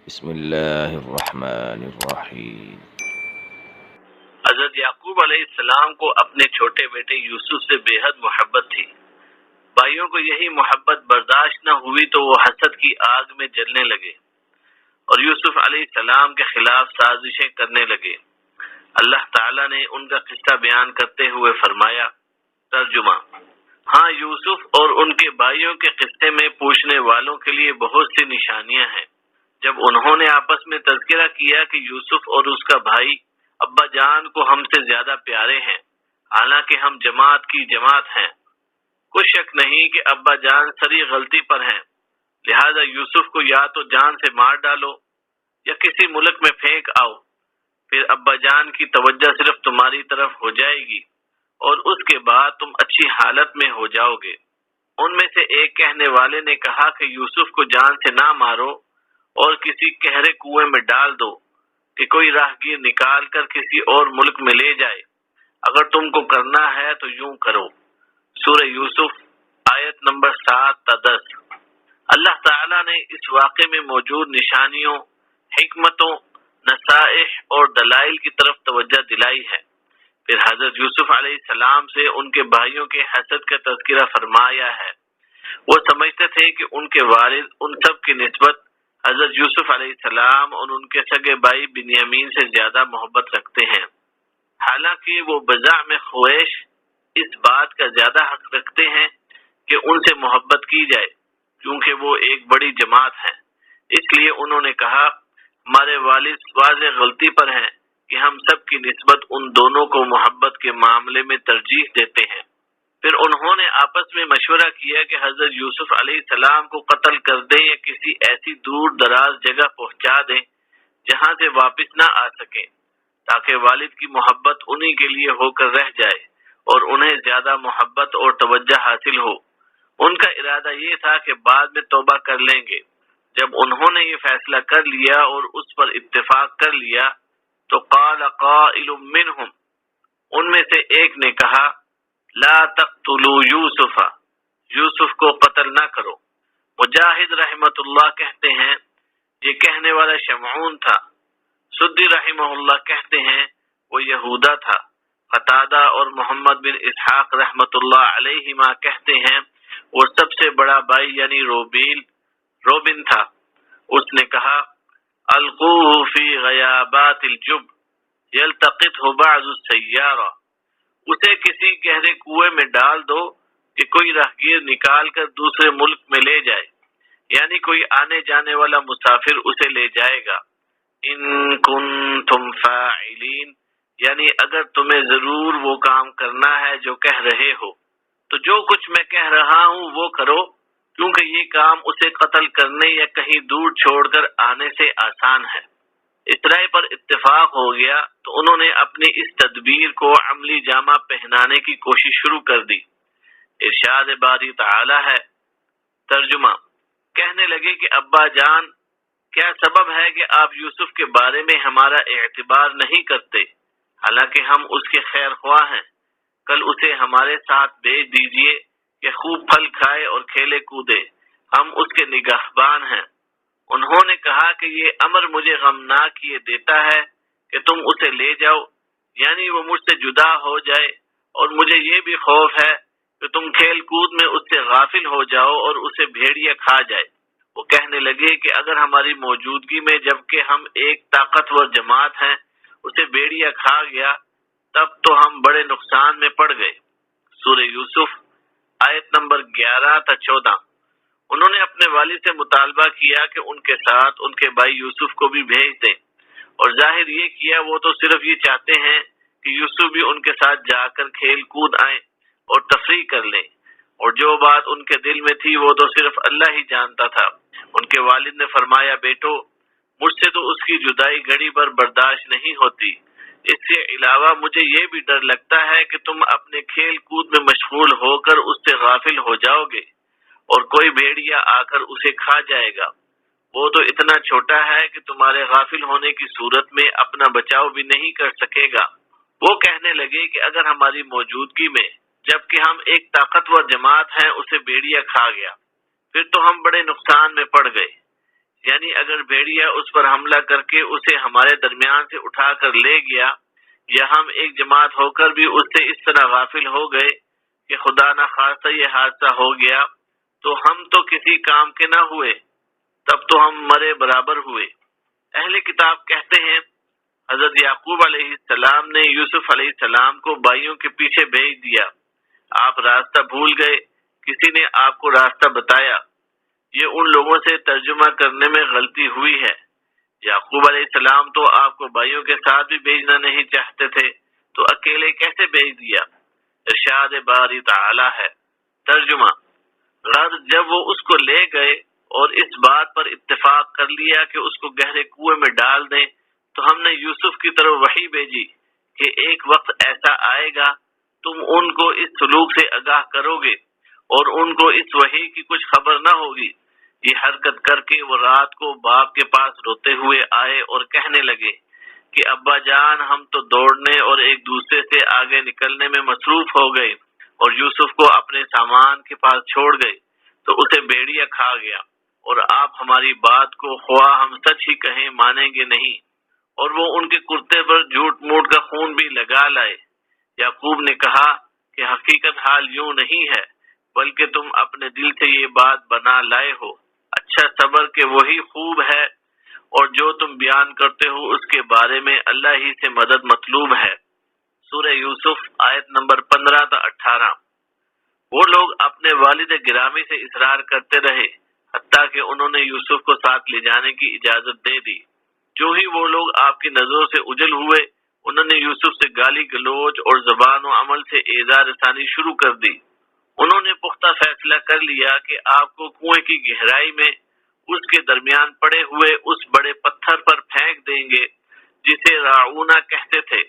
بسم اللہ الرحمن الرحیم۔ حضرت یعقوب علیہ السلام کو اپنے چھوٹے بیٹے یوسف سے بے حد محبت تھی۔ بھائیوں کو یہی محبت برداشت نہ ہوئی تو وہ حسد کی آگ میں جلنے لگے اور یوسف علیہ السلام کے خلاف سازشیں کرنے لگے۔ اللہ تعالیٰ نے ان کا قصہ بیان کرتے ہوئے فرمایا، ترجمہ: ہاں، یوسف اور ان کے بھائیوں کے قصے میں پوچھنے والوں کے لیے بہت سی نشانیاں ہیں۔ جب انہوں نے آپس میں تذکرہ کیا کہ یوسف اور اس کا بھائی ابا جان کو ہم سے زیادہ پیارے ہیں، حالانکہ ہم جماعت کی جماعت ہیں، کچھ شک نہیں کہ ابا جان سری غلطی پر ہیں، لہذا یوسف کو یا تو جان سے مار ڈالو یا کسی ملک میں پھینک آؤ، پھر ابا جان کی توجہ صرف تمہاری طرف ہو جائے گی اور اس کے بعد تم اچھی حالت میں ہو جاؤ گے۔ ان میں سے ایک کہنے والے نے کہا کہ یوسف کو جان سے نہ مارو اور کسی گہرے کنویں میں ڈال دو کہ کوئی راہگیر نکال کر کسی اور ملک میں لے جائے، اگر تم کو کرنا ہے تو یوں کرو۔ سورہ یوسف آیت نمبر 7 تا 10۔ اللہ تعالیٰ نے اس واقعے میں موجود نشانیوں، حکمتوں، نصائح اور دلائل کی طرف توجہ دلائی ہے۔ پھر حضرت یوسف علیہ السلام سے ان کے بھائیوں کے حسد کا تذکرہ فرمایا ہے۔ وہ سمجھتے تھے کہ ان کے والد ان سب کی نسبت حضرت یوسف علیہ السلام اور ان کے سگے بھائی بنیامین سے زیادہ محبت رکھتے ہیں، حالانکہ وہ بزعم خویش اس بات کا زیادہ حق رکھتے ہیں کہ ان سے محبت کی جائے، کیونکہ وہ ایک بڑی جماعت ہے۔ اس لیے انہوں نے کہا، ہمارے والد واضح غلطی پر ہیں کہ ہم سب کی نسبت ان دونوں کو محبت کے معاملے میں ترجیح دیتے ہیں۔ پھر انہوں نے آپس میں مشورہ کیا کہ حضرت یوسف علیہ السلام کو قتل کر دیں یا کسی ایسی دور دراز جگہ پہنچا دیں جہاں سے واپس نہ آ سکیں، تاکہ والد کی محبت انہی کے لیے ہو کر رہ جائے اور انہیں زیادہ محبت اور توجہ حاصل ہو۔ ان کا ارادہ یہ تھا کہ بعد میں توبہ کر لیں گے۔ جب انہوں نے یہ فیصلہ کر لیا اور اس پر اتفاق کر لیا تو قال قائل منہم، ان میں سے ایک نے کہا، لا تقتلوا یوسف، یوسف کو قتل نہ کرو۔ مجاہد رحمت اللہ کہتے ہیں یہ کہنے والا شمعون تھا۔ سدی رحمہ اللہ کہتے ہیں وہ یہودا تھا۔ قتادہ اور محمد بن اسحاق رحمت اللہ علیہما کہتے ہیں وہ سب سے بڑا بھائی یعنی روبن تھا۔ اس نے کہا، القوه فی غیابات الجب یلتقطه بعض السیارہ، اسے کسی گہرے کنویں میں ڈال دو کہ کوئی راہگیر نکال کر دوسرے ملک میں لے جائے، یعنی کوئی آنے جانے والا مسافر اسے لے جائے گا۔ ان کنتم فاعلین، یعنی اگر تمہیں ضرور وہ کام کرنا ہے جو کہہ رہے ہو، تو جو کچھ میں کہہ رہا ہوں وہ کرو، کیونکہ یہ کام اسے قتل کرنے یا کہیں دور چھوڑ کر آنے سے آسان ہے۔ اس رائے پر اتفاق ہو گیا تو انہوں نے اپنی اس تدبیر کو عملی جامہ پہنانے کی کوشش شروع کر دی۔ ارشاد باری تعالی ہے، ترجمہ: کہنے لگے کہ ابا جان، کیا سبب ہے کہ آپ یوسف کے بارے میں ہمارا اعتبار نہیں کرتے، حالانکہ ہم اس کے خیر خواہ ہیں؟ کل اسے ہمارے ساتھ بھیج دیجئے کہ خوب پھل کھائے اور کھیلے کودے، ہم اس کے نگہبان ہیں۔ انہوں نے کہا کہ یہ امر مجھے غمناک یہ دیتا ہے کہ تم اسے لے جاؤ، یعنی وہ مجھ سے جدا ہو جائے، اور مجھے یہ بھی خوف ہے کہ تم کھیل کود میں اس سے غافل ہو جاؤ اور اسے بھیڑیا کھا جائے۔ وہ کہنے لگے کہ اگر ہماری موجودگی میں جبکہ ہم ایک طاقتور جماعت ہیں اسے بھیڑیا کھا گیا تب تو ہم بڑے نقصان میں پڑ گئے۔ سورہ یوسف آیت نمبر 11 تا 14۔ انہوں نے اپنے والد سے مطالبہ کیا کہ ان کے ساتھ ان کے بھائی یوسف کو بھی بھیج دیں، اور ظاہر یہ کیا وہ تو صرف یہ چاہتے ہیں کہ یوسف بھی ان کے ساتھ جا کر کھیل کود آئیں اور تفریح کر لیں، اور جو بات ان کے دل میں تھی وہ تو صرف اللہ ہی جانتا تھا۔ ان کے والد نے فرمایا، بیٹو، مجھ سے تو اس کی جدائی گھڑی بھر برداشت نہیں ہوتی، اس کے علاوہ مجھے یہ بھی ڈر لگتا ہے کہ تم اپنے کھیل کود میں مشغول ہو کر اس سے غافل ہو جاؤ گے اور کوئی بھیڑیا آ کر اسے کھا جائے گا۔ وہ تو اتنا چھوٹا ہے کہ تمہارے غافل ہونے کی صورت میں اپنا بچاؤ بھی نہیں کر سکے گا۔ وہ کہنے لگے کہ اگر ہماری موجودگی میں جبکہ ہم ایک طاقتور جماعت ہیں اسے بھیڑیا کھا گیا، پھر تو ہم بڑے نقصان میں پڑ گئے۔ یعنی اگر بھیڑیا اس پر حملہ کر کے اسے ہمارے درمیان سے اٹھا کر لے گیا، یا ہم ایک جماعت ہو کر بھی اس سے اس طرح غافل ہو گئے کہ خدا نہ خواستہ یہ حادثہ ہو گیا، تو ہم تو کسی کام کے نہ ہوئے، تب تو ہم مرے برابر ہوئے۔ اہل کتاب کہتے ہیں حضرت یعقوب علیہ السلام نے یوسف علیہ السلام کو بھائیوں کے پیچھے بھیج دیا، آپ راستہ بھول گئے، کسی نے آپ کو راستہ بتایا۔ یہ ان لوگوں سے ترجمہ کرنے میں غلطی ہوئی ہے۔ یعقوب علیہ السلام تو آپ کو بھائیوں کے ساتھ بھی بھیجنا نہیں چاہتے تھے، تو اکیلے کیسے بھیج دیا؟ ارشاد باری تعالی ہے۔ ترجمہ: غرض جب وہ اس کو لے گئے اور اس بات پر اتفاق کر لیا کہ اس کو گہرے کنویں میں ڈال دیں، تو ہم نے یوسف کی طرف وحی بھیجی کہ ایک وقت ایسا آئے گا تم ان کو اس سلوک سے آگاہ کرو گے اور ان کو اس وحی کی کچھ خبر نہ ہوگی۔ یہ حرکت کر کے وہ رات کو باپ کے پاس روتے ہوئے آئے اور کہنے لگے کہ ابا جان، ہم تو دوڑنے اور ایک دوسرے سے آگے نکلنے میں مصروف ہو گئے اور یوسف کو اپنے سامان کے پاس چھوڑ گئے، تو اسے بھیڑیا کھا گیا، اور آپ ہماری بات کو خواہ ہم سچ ہی کہیں مانیں گے نہیں، اور وہ ان کے کرتے پر جھوٹ موٹ کا خون بھی لگا لائے۔ یعقوب نے کہا کہ حقیقت حال یوں نہیں ہے، بلکہ تم اپنے دل سے یہ بات بنا لائے ہو۔ اچھا صبر کہ وہی خوب ہے، اور جو تم بیان کرتے ہو اس کے بارے میں اللہ ہی سے مدد مطلوب ہے۔ سورہ یوسف آیت نمبر 15 تا 18۔ وہ لوگ اپنے والد گرامی سے اصرار کرتے رہے حتیٰ کہ انہوں نے یوسف کو ساتھ لے جانے کی اجازت دے دی۔ جو ہی وہ لوگ آپ کی نظروں سے اجل ہوئے، انہوں نے یوسف سے گالی گلوچ اور زبان و عمل سے ایذا رسانی شروع کر دی۔ انہوں نے پختہ فیصلہ کر لیا کہ آپ کو کنویں کی گہرائی میں اس کے درمیان پڑے ہوئے اس بڑے پتھر پر پھینک دیں گے جسے راعونہ کہتے تھے۔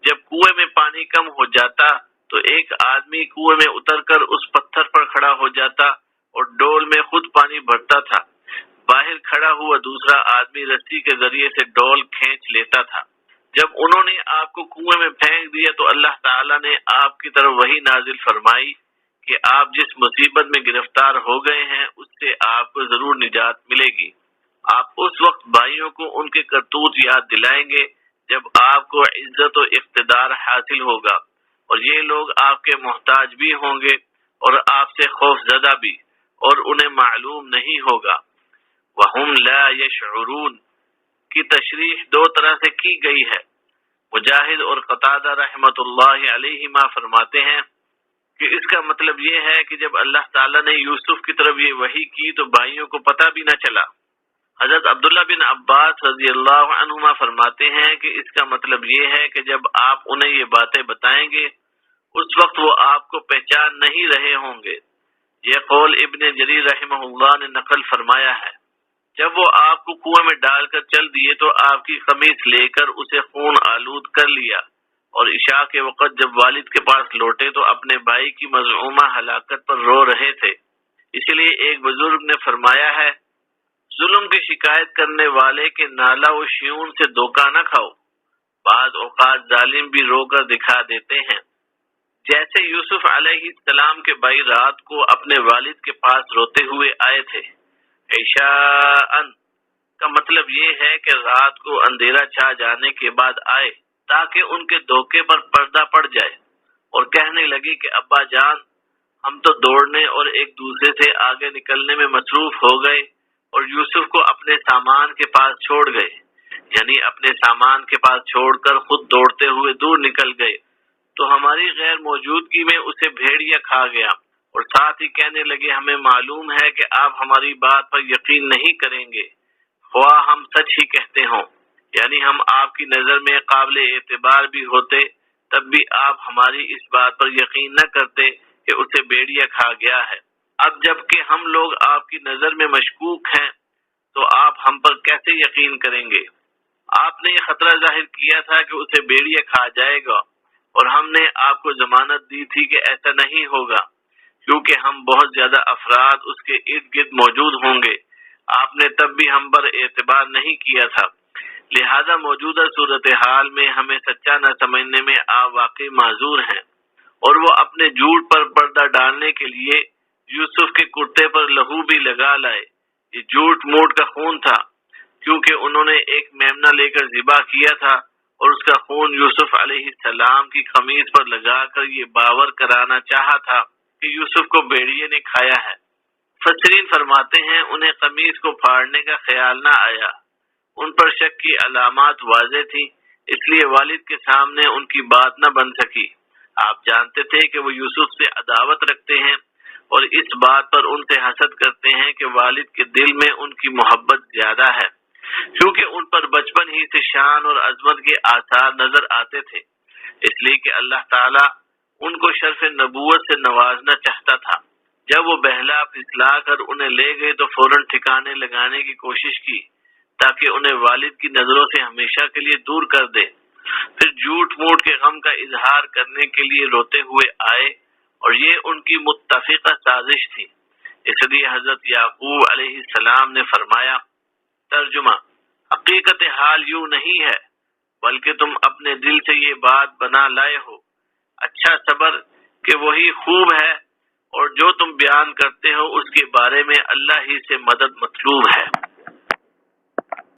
جب کنویں میں پانی کم ہو جاتا تو ایک آدمی کنویں میں اتر کر اس پتھر پر کھڑا ہو جاتا اور ڈول میں خود پانی بھرتا تھا۔ باہر کھڑا ہوا دوسرا آدمی رسی کے ذریعے سے ڈول کھینچ لیتا تھا۔ جب انہوں نے آپ کو کنویں میں پھینک دیا تو اللہ تعالیٰ نے آپ کی طرف وحی نازل فرمائی کہ آپ جس مصیبت میں گرفتار ہو گئے ہیں اس سے آپ کو ضرور نجات ملے گی۔ آپ اس وقت بھائیوں کو ان کے کرتوت یاد دلائیں گے جب آپ کو عزت و اقتدار حاصل ہوگا، اور یہ لوگ آپ کے محتاج بھی ہوں گے اور آپ سے خوف زدہ بھی، اور انہیں معلوم نہیں ہوگا۔ وَهُمْ لَا يَشْعُرُونَ کی تشریح دو طرح سے کی گئی ہے۔ مجاہد اور قتادہ رحمۃ اللہ علیہما فرماتے ہیں کہ اس کا مطلب یہ ہے کہ جب اللہ تعالیٰ نے یوسف کی طرف یہ وحی کی تو بھائیوں کو پتہ بھی نہ چلا۔ حضرت عبداللہ بن عباس رضی اللہ عنہما فرماتے ہیں کہ اس کا مطلب یہ ہے کہ جب آپ انہیں یہ باتیں بتائیں گے اس وقت وہ آپ کو پہچان نہیں رہے ہوں گے۔ یہ قول ابن جریر رحمہ اللہ نے نقل فرمایا ہے۔ جب وہ آپ کو کنویں میں ڈال کر چل دیے تو آپ کی قمیص لے کر اسے خون آلود کر لیا، اور عشاء کے وقت جب والد کے پاس لوٹے تو اپنے بھائی کی مزعومہ ہلاکت پر رو رہے تھے۔ اسی لیے ایک بزرگ نے فرمایا ہے، ظلم کی شکایت کرنے والے کے نالہ و شیون سے دھوکہ نہ کھاؤ، بعض اوقات ظالم بھی رو کر دکھا دیتے ہیں۔ جیسے یوسف علیہ السلام کے بھائی رات کو اپنے والد کے پاس روتے ہوئے آئے تھے۔ عشاءً کا مطلب یہ ہے کہ رات کو اندھیرا چھا جانے کے بعد آئے تاکہ ان کے دھوکے پر پردہ پڑ جائے، اور کہنے لگے کہ ابا جان، ہم تو دوڑنے اور ایک دوسرے سے آگے نکلنے میں مصروف ہو گئے اور یوسف کو اپنے سامان کے پاس چھوڑ گئے، یعنی اپنے سامان کے پاس چھوڑ کر خود دوڑتے ہوئے دور نکل گئے، تو ہماری غیر موجودگی میں اسے بھیڑیا کھا گیا، اور ساتھ ہی کہنے لگے ہمیں معلوم ہے کہ آپ ہماری بات پر یقین نہیں کریں گے خواہ ہم سچ ہی کہتے ہوں، یعنی ہم آپ کی نظر میں قابل اعتبار بھی ہوتے تب بھی آپ ہماری اس بات پر یقین نہ کرتے کہ اسے بھیڑیا کھا گیا ہے۔ اب جب کہ ہم لوگ آپ کی نظر میں مشکوک ہیں تو آپ ہم پر کیسے یقین کریں گے؟ آپ نے یہ خطرہ ظاہر کیا تھا کہ اسے بھیڑیا کھا جائے گا، اور ہم نے آپ کو ضمانت دی تھی کہ ایسا نہیں ہوگا، کیونکہ ہم بہت زیادہ افراد اس کے ارد گرد موجود ہوں گے۔ آپ نے تب بھی ہم پر اعتبار نہیں کیا تھا، لہذا موجودہ صورتحال میں ہمیں سچا نہ سمجھنے میں آپ واقعی معذور ہیں۔ اور وہ اپنے جھوٹ پر پردہ ڈالنے کے لیے یوسف کے کرتے پر لہو بھی لگا لائے، یہ جھوٹ موٹ کا خون تھا، کیونکہ انہوں نے ایک میمنہ لے کر ذبح کیا تھا اور اس کا خون یوسف علیہ السلام کی قمیص پر لگا کر یہ باور کرانا چاہا تھا کہ یوسف کو بھیڑیے نے کھایا ہے۔ مفسرین فرماتے ہیں انہیں قمیص کو پھاڑنے کا خیال نہ آیا، ان پر شک کی علامات واضح تھیں، اس لیے والد کے سامنے ان کی بات نہ بن سکی۔ آپ جانتے تھے کہ وہ یوسف سے عداوت رکھتے ہیں اور اس بات پر ان سے حسد کرتے ہیں کہ والد کے دل میں ان کی محبت زیادہ ہے، کیونکہ ان پر بچپن ہی سے شان اور عظمت کے آثار نظر آتے تھے، اس لیے کہ اللہ تعالیٰ ان کو شرف نبوت سے نوازنا چاہتا تھا۔ جب وہ بہلا پھسلا کر انہیں لے گئے تو فوراً ٹھکانے لگانے کی کوشش کی تاکہ انہیں والد کی نظروں سے ہمیشہ کے لیے دور کر دے۔ پھر جھوٹ موٹ کے غم کا اظہار کرنے کے لیے روتے ہوئے آئے اور یہ ان کی متفقہ سازش تھی۔ اس لیے حضرت یعقوب علیہ السلام نے فرمایا، ترجمہ: حقیقت حال یوں نہیں ہے بلکہ تم اپنے دل سے یہ بات بنا لائے ہو۔ اچھا صبر کہ وہی خوب ہے، اور جو تم بیان کرتے ہو اس کے بارے میں اللہ ہی سے مدد مطلوب ہے۔